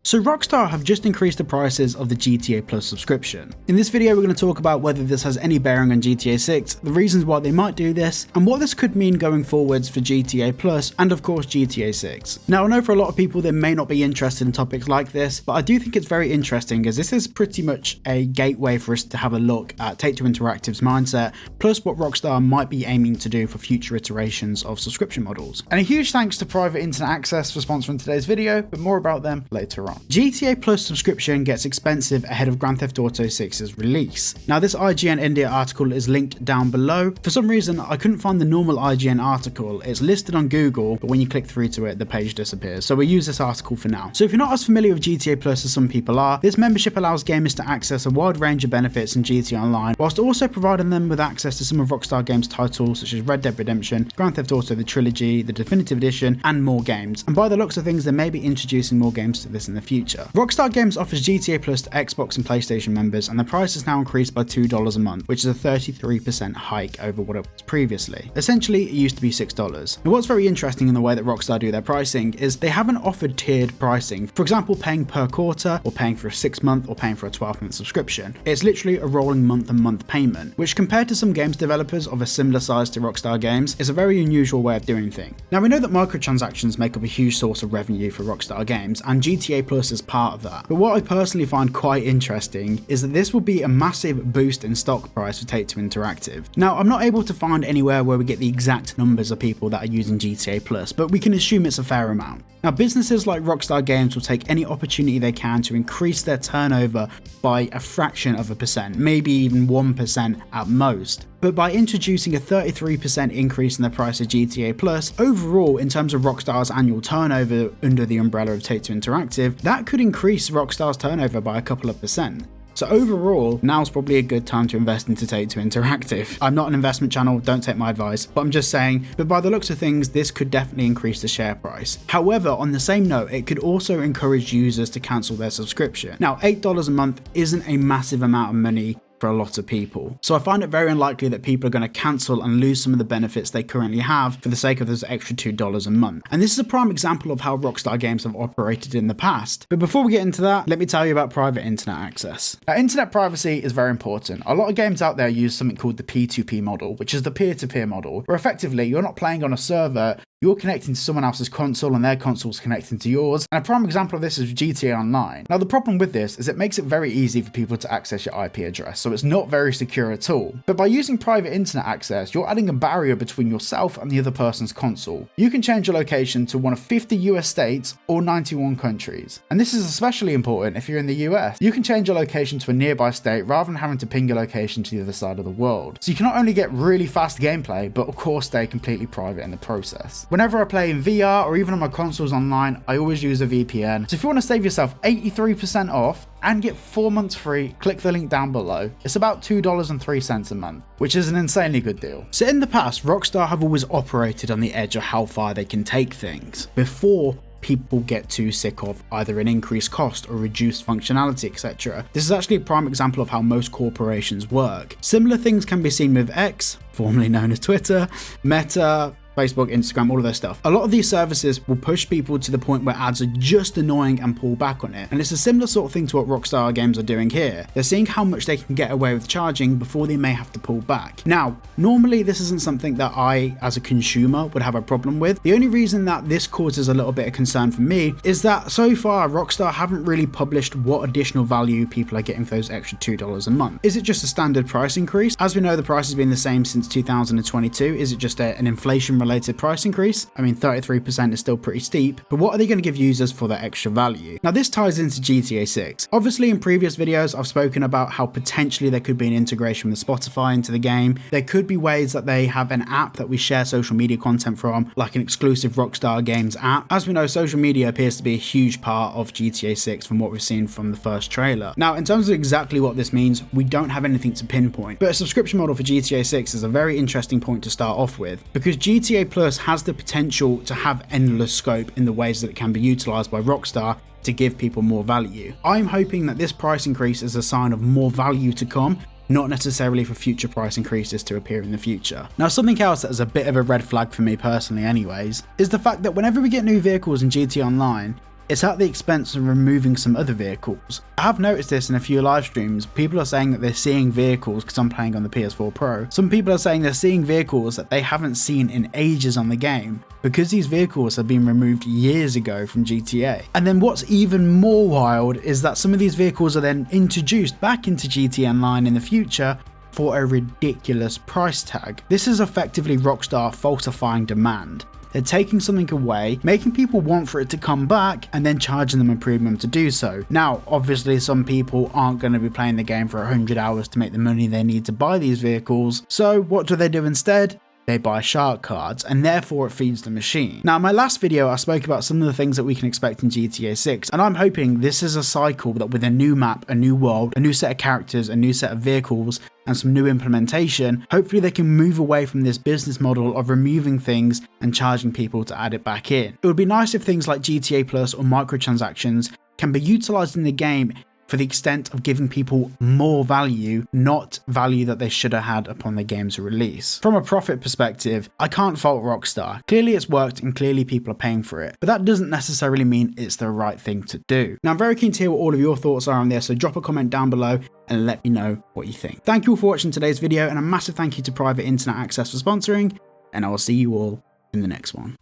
So Rockstar have just increased the prices of the GTA Plus subscription. In this video we're going to talk about whether this has any bearing on GTA 6, the reasons why they might do this, and what this could mean going forwards for GTA Plus and of course GTA 6. Now I know for a lot of people they may not be interested in topics like this, but I do think it's very interesting as this is pretty much a gateway for us to have a look at Take-Two Interactive's mindset, plus what Rockstar might be aiming to do for future iterations of subscription models. And a huge thanks to Private Internet Access for sponsoring today's video, but more about them later on. GTA Plus subscription gets expensive ahead of Grand Theft Auto 6's release. Now this IGN India article is linked down below. For some reason I couldn't find the normal IGN article. It's listed on Google, but when you click through to it the page disappears. So we'll use this article for now. So if you're not as familiar with GTA Plus as some people are, this membership allows gamers to access a wide range of benefits in GTA Online, whilst also providing them with access to some of Rockstar Games' titles such as Red Dead Redemption, Grand Theft Auto the Trilogy, the Definitive Edition, and more games. And by the looks of things they may be introducing more games to this in the future. Rockstar Games offers GTA Plus to Xbox and PlayStation members, and the price is now increased by $2 a month, which is a 33% hike over what it was previously. Essentially, it used to be $6. Now, what's very interesting in the way that Rockstar do their pricing is they haven't offered tiered pricing. For example, paying per quarter, or paying for a 6-month, or paying for a 12-month subscription. It's literally a rolling month-on-month payment, which compared to some games developers of a similar size to Rockstar Games, is a very unusual way of doing things. Now, we know that microtransactions make up a huge source of revenue for Rockstar Games, and GTA Plus is part of that. But what I personally find quite interesting is that this will be a massive boost in stock price for Take-Two Interactive. Now, I'm not able to find anywhere where we get the exact numbers of people that are using GTA Plus, but we can assume it's a fair amount. Now, businesses like Rockstar Games will take any opportunity they can to increase their turnover by a fraction of a percent, maybe even 1% at most. But by introducing a 33% increase in the price of GTA Plus, overall in terms of Rockstar's annual turnover under the umbrella of Take-Two Interactive, that could increase Rockstar's turnover by a couple of percent. So overall, now's probably a good time to invest into Take-Two Interactive. I'm not an investment channel, don't take my advice, but I'm just saying, but by the looks of things, this could definitely increase the share price. However, on the same note, it could also encourage users to cancel their subscription. Now, $8 a month isn't a massive amount of money for a lot of people. So I find it very unlikely that people are going to cancel and lose some of the benefits they currently have for the sake of those extra $2 a month. And this is a prime example of how Rockstar Games have operated in the past. But before we get into that, let me tell you about private internet access. Now, internet privacy is very important. A lot of games out there use something called the P2P model, which is the peer-to-peer model, where effectively you're not playing on a server, you're connecting to someone else's console and their console's connecting to yours. And a prime example of this is GTA Online. Now the problem with this is it makes it very easy for people to access your IP address, so it's not very secure at all. But by using private internet access, you're adding a barrier between yourself and the other person's console. You can change your location to one of 50 US states or 91 countries. And this is especially important if you're in the US. You can change your location to a nearby state rather than having to ping your location to the other side of the world. So you can not only get really fast gameplay, but of course stay completely private in the process. Whenever I play in VR or even on my consoles online, I always use a VPN. So if you want to save yourself 83% off and get 4 months free, click the link down below. It's about $2.03 a month, which is an insanely good deal. So in the past, Rockstar have always operated on the edge of how far they can take things before people get too sick of either an increased cost or reduced functionality, etc. This is actually a prime example of how most corporations work. Similar things can be seen with X, formerly known as Twitter, Meta, Facebook, Instagram, all of their stuff. A lot of these services will push people to the point where ads are just annoying and pull back on it. And it's a similar sort of thing to what Rockstar Games are doing here. They're seeing how much they can get away with charging before they may have to pull back. Now, normally this isn't something that I, as a consumer, would have a problem with. The only reason that this causes a little bit of concern for me is that so far Rockstar haven't really published what additional value people are getting for those extra $2 a month. Is it just a standard price increase? As we know, the price has been the same since 2022. Is it just an inflation-related price increase? I mean, 33% is still pretty steep, but what are they going to give users for that extra value? Now, this ties into GTA 6. Obviously, in previous videos, I've spoken about how potentially there could be an integration with Spotify into the game. There could be ways that they have an app that we share social media content from, like an exclusive Rockstar Games app. As we know, social media appears to be a huge part of GTA 6 from what we've seen from the first trailer. Now, in terms of exactly what this means, we don't have anything to pinpoint, but a subscription model for GTA 6 is a very interesting point to start off with, because GTA Plus has the potential to have endless scope in the ways that it can be utilized by Rockstar to give people more value. I'm hoping that this price increase is a sign of more value to come, not necessarily for future price increases to appear in the future. Now, something else that is a bit of a red flag for me personally anyways, is the fact that whenever we get new vehicles in GTA Online, it's at the expense of removing some other vehicles. I have noticed this in a few live streams. People are saying that they're seeing vehicles, because I'm playing on the PS4 Pro. Some people are saying they're seeing vehicles that they haven't seen in ages on the game, because these vehicles have been removed years ago from GTA. And then what's even more wild is that some of these vehicles are then introduced back into GTA Online in the future for a ridiculous price tag. This is effectively Rockstar falsifying demand. They're taking something away, making people want for it to come back, and then charging them a premium to do so. Now, obviously some people aren't going to be playing the game for 100 hours to make the money they need to buy these vehicles, so what do they do instead? They buy shark cards, and therefore it feeds the machine. Now, in my last video I spoke about some of the things that we can expect in GTA 6, and I'm hoping this is a cycle that with a new map, a new world, a new set of characters, a new set of vehicles, and some new implementation, hopefully they can move away from this business model of removing things and charging people to add it back in. It would be nice if things like GTA Plus or microtransactions can be utilized in the game for the extent of giving people more value, not value that they should have had upon the game's release. From a profit perspective, I can't fault Rockstar. Clearly it's worked and clearly people are paying for it, but that doesn't necessarily mean it's the right thing to do. Now, I'm very keen to hear what all of your thoughts are on this, so drop a comment down below and let me know what you think. Thank you all for watching today's video, and a massive thank you to Private Internet Access for sponsoring, and I will see you all in the next one.